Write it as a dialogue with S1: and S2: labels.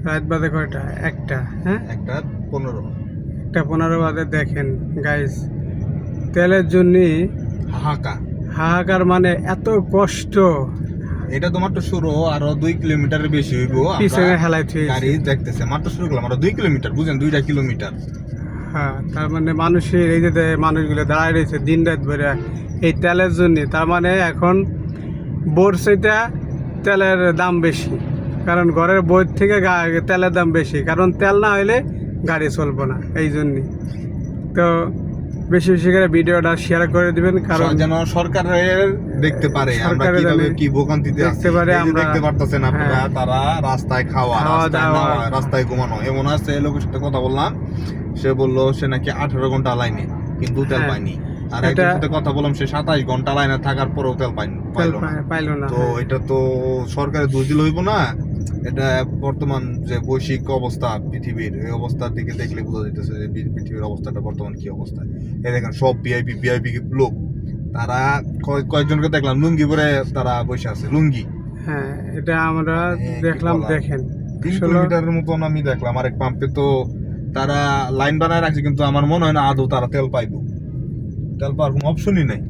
S1: রাত বাজে কয়টা? একটা। হ্যাঁ,
S2: 1:15।
S1: 1:15 বাজে। দেখেন গাইস, তেলের জন্য
S2: হাহাকার।
S1: হাহাকার, মানে এত কষ্ট।
S2: এটা তো মাত্র শুরু, আরো 2 কিলোমিটারের বেশি হইব।
S1: পিছনে হেলাই
S2: গাড়ি দেখতেছে মাত্র শুরু করলাম, আরো 2 কিলোমিটার, বুঝেন 2টা কিলোমিটার।
S1: হ্যাঁ, তার মানে মানুষের এই যে মানুষগুলো দাঁড়ায় রয়েছে দিন রাত ভরে এই তেলের জন্য। তার মানে এখন বর্ষিটা তেলের দাম বেশি, কারণ ঘরের বই থেকে তেলের দাম বেশি, কারণ তেল না হইলে গাড়ি চলবো না। এই জন্যই তো বেশি বেশি করে ভিডিওটা শেয়ার করে দিবেন, কারণ
S2: যেন সরকারের দেখতে পারে আমরা কিভাবে কি ভোগান্তিতে
S1: দেখতে পারে। আমরা
S2: দেখতে পারতেছেন আপনারা,
S1: হ্যাঁ,
S2: তারা রাস্তায় খাওয়া, রাস্তায় নাওয়া, রাস্তায় ঘুমানো। এমন আছে লোকের সাথে কথা বললাম, সে বললো সে নাকি 18 ঘন্টা লাইনে কিন্তু তেল পায়নি। আর একজনের সাথে কথা বললাম, সে 27 ঘন্টা লাইনে থাকার পরেও তেল পাইলো না। তো এটা তো সরকারের দোষ দিলে হইব না। এটা বর্তমান যে বৈশ্বিক অবস্থা পৃথিবীর, এই অবস্থার দিকে দেখলে বোঝা যাইতেছে যে পৃথিবীর অবস্থাটা বর্তমান কি অবস্থা। এই দেখেন সব ভিআইপি লোক, তারা কয়েকজনকে দেখলাম লুঙ্গি পরে তারা বসে আছে, লুঙ্গি।
S1: হ্যাঁ, এটা আমরা দেখলাম। দেখেন
S2: 3 কিলোমিটারের মতন আমি দেখলাম। আরেক পাম্পে তো তারা লাইন বানায় রাখছে, কিন্তু আমার মনে হয় না আদৌ তারা তেল পাইবো। তেল পাওয়ার কোনো অপশনই নেই।